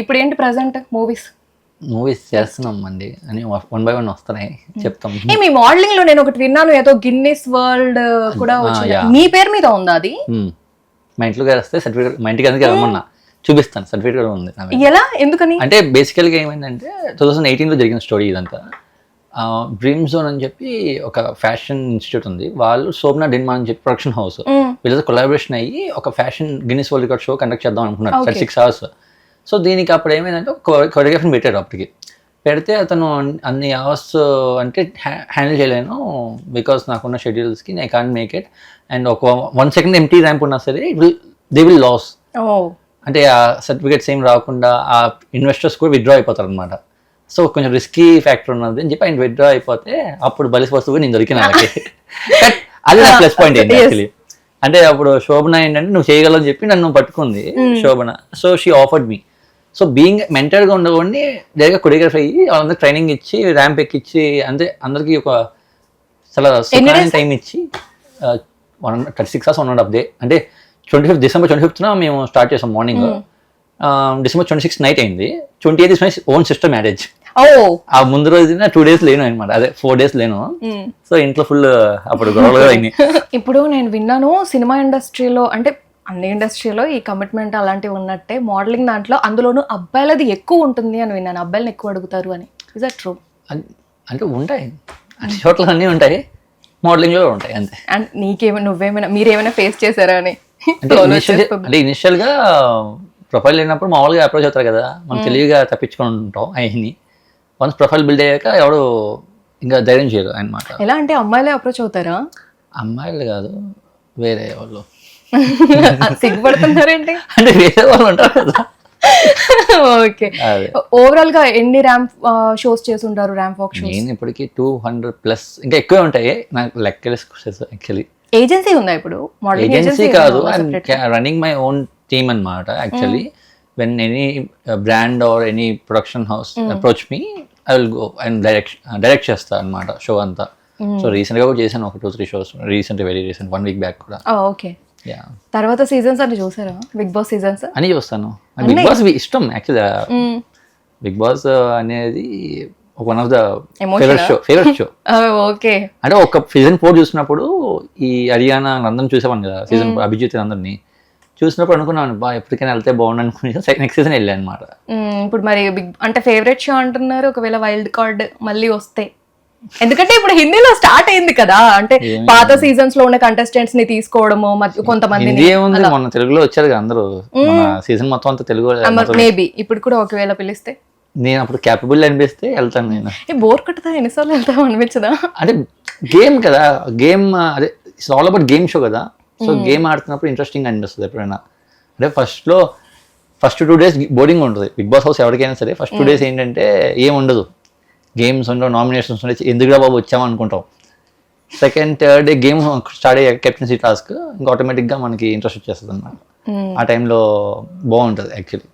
ఇప్పుడు ఏంటి present movies చేస్తున్నాం అండి అని 1 by 1 వస్తున్నాయి చెప్తాం. మీ మోడలింగ్ లో నేను ఒకటి విన్నాను, ఏదో గిన్నిస్ వరల్డ్ కూడా వచ్చింది, మీ పేరు మీద ఉందా అది? మా ఇంట్లో వస్తే సర్టిఫికేట్, మా ఇంటికి అందుకే రమ్మన్నా, చూపిస్తాను సర్టిఫికేట్ కూడా ఉంది. ఎలా, ఎందుకని? అంటే బేసికల్గా ఏమైందంటే 2018లో జరిగిన స్టోరీ ఇదంతా. డ్రీమ్ జోన్ అని చెప్పి ఒక ఫ్యాషన్ ఇన్స్టిట్యూట్ ఉంది, వాళ్ళు శోభనా డెన్మాన్ అని చెప్పి ప్రొడక్షన్ హౌస్, వీళ్ళతో కొలాబరేషన్ అయ్యి ఒక fashion Guinness world record show conduct చేద్దాం అనుకున్నారు 36 hours. సో దీనికి అప్పుడు ఏమైందంటే కొరియోగ్రఫీని పెట్టాడు. అప్పటికి పెడితే అతను అన్ని అవర్స్ అంటే హ్యాండిల్ చేయలేను, బికాస్ నాకున్న షెడ్యూల్స్కి I can't make it, and ఒక 1 second ఎంటీ ర్యాంప్ ఉన్నా సరే దే విల్ లాస్. అంటే ఆ సర్టిఫికేట్స్ ఏం రాకుండా ఆ ఇన్వెస్టర్స్ కూడా విత్డ్రా అయిపోతారు అనమాట. సో కొంచెం రిస్కీ ఫ్యాక్టర్ ఉన్నది అని చెప్పి ఆయన విత్డ్రా అయిపోతే అప్పుడు బలిసి వస్తువు నేను దొరికిన వాళ్ళకి. అది నా ప్లస్ పాయింట్ ఏంటి యాక్చువల్లీ. అంటే అప్పుడు శోభన ఏంటంటే నువ్వు చేయగలవు చెప్పి నన్ను పట్టుకుంది Shobhana. So she offered me. So being మెంటర్గా ఉండకుండా డైరెక్ట్గా కొరియోగ్రఫీ అయ్యి వాళ్ళందరూ ట్రైనింగ్ ఇచ్చి ర్యాంప్ ఎక్కిచ్చి అంటే అందరికీ ఒక చాలా టైం ఇచ్చి 36 hours 1.5 day అంటే December 25th మేము స్టార్ట్ చేసాం మార్నింగ్. December 26th నైట్ అయింది. 28th my own sister marriage. ఆ ముందు రోజున 2 days లేను అనమాట, అదే 4 days లేను. సో ఇంట్లో ఫుల్ అప్పుడు గొడవలు అయింది. ఇప్పుడు నేను విన్నాను సినిమా ఇండస్ట్రీలో, అంటే అన్ని ఇండస్ట్రీలో ఈ కమిట్మెంట్ అలాంటివి ఉన్నట్టే మోడలింగ్ దాంట్లో అందులోనూ అబ్బాయిలది ఎక్కువ ఉంటుంది అని విన్నాను, అబ్బాయిలను ఎక్కువ అడుగుతారు అని. Is that true? అంటే ఉంటాయి, అన్ని చోట్ల అన్నీ ఉంటాయి, మోడలింగ్లో ఉంటాయి అంతే. అండ్ మీరేమైనా ఫేస్ చేశారా అని? అంటే ఇనిషియల్గా ప్రొఫైల్ లేనప్పుడు మామూలుగా అప్రోచ్ అవుతారు కదా, మనం తెలివిగా తప్పించుకొని ఉంటాం అవన్నీ. వన్స్ ప్రొఫైల్ బిల్డ్ అయ్యాక ఎవరు ఇంకా ధైర్యం చేయరు అనమాట. ఎలా అంటే అమ్మాయిలే అప్రోచ్ అవుతారా? అమ్మాయిలు కాదు, వేరే వాళ్ళు. సిగ్గుపడుతున్నారేంటి? అంటే వేరే వాళ్ళు ఉంటారు కదా. ఓకే. ఓవరాల్ గా ఎన్ని ర్యాంప్ షోస్ చేసి ఉంటారు? ర్యాంప్ వాక్ షోస్ నేను ఇప్పటికి 200+ ఇంకా ఎక్కువే ఉంటాయి, నాకు లెక్కలేసి యాక్చువల్లీ. ఏజెన్సీ ఉందా ఇప్పుడు? ఏజెన్సీ కాదు, రన్నింగ్ మై ఓన్ టీమ్ అనమాట actually. When any brand or any production house approach me, I will go and direct చేస్తా అనమాట షో అంతా. సో రీసెంట్ గా కూడా చేశాను ఒక 2-3 shows, very recent 1 week back కూడా. ఓకే. తర్వాత సీజన్స్ అన్ని చూసారా? బిగ్ బాస్ సీజన్స్ అని చూస్తాను. బిగ్ బాస్ ఇష్టం యాక్చువల్లీ. బిగ్ బాస్ అనేది one of the favourite show. Okay. అంటే ఒక సీజన్ 4 చూసినప్పుడు ఈ హర్యానా అందరం చూసేవాను కదా, సీజన్ అభిజిత్ అందరినీ చూసినప్పుడు అనుకున్నాను బా ఎప్పటికైనా వెళ్తే బాగుండు అనుకుని నెక్స్ట్ సీజన్ వెళ్ళాను అనమాట. ఇప్పుడు మరి అంటే ఫేవరెట్ షో అంటున్నారు, ఒకవేళ వైల్డ్ కార్డ్ మళ్ళీ వస్తే, ఎందుకంటే ఇప్పుడు హిందీలో స్టార్ట్ అయింది కదా, అంటే పాత సీజన్స్ లో ఉన్న కంటెస్టెంట్స్ ని తీసుకోవడము, కొంతమంది మొన్న తెలుగులో వచ్చారు కదా అందరూ, సీజన్ మొత్తం అంతా తెలుగు. మేబీ ఇప్పుడు కూడా ఒకవేళ పిలిస్తే నేను అప్పుడు క్యాపబుల్ అనిపిస్తే వెళ్తాను. నేను బోర్ కట్టదా? ఎన్నిసార్లు వెళ్తాం అనిపించదా? అంటే గేమ్ కదా, గేమ్ అదే it's all about game show కదా. సో గేమ్ ఆడుతున్నప్పుడు ఇంట్రెస్టింగ్ అనిపిస్తుంది ఎప్పుడైనా. అంటే ఫస్ట్ 2 days బోరింగ్ ఉంటుంది బిగ్ బాస్ హౌస్ ఎవరికైనా సరే. ఫస్ట్ 2 days ఏంటంటే ఏం ఉండదు, గేమ్స్ ఉండవు, నామినేషన్స్ ఉండే, ఎందుకురా బాబు వచ్చాము అనుకుంటాం. Second third day game start అయ్యే కెప్టెన్సీ టాస్క్ ఇంకా ఆటోమేటిక్గా మనకి ఇంట్రెస్ట్ వచ్చేస్తుంది అనమాట. ఆ టైంలో బాగుంటుంది యాక్చువల్లీ.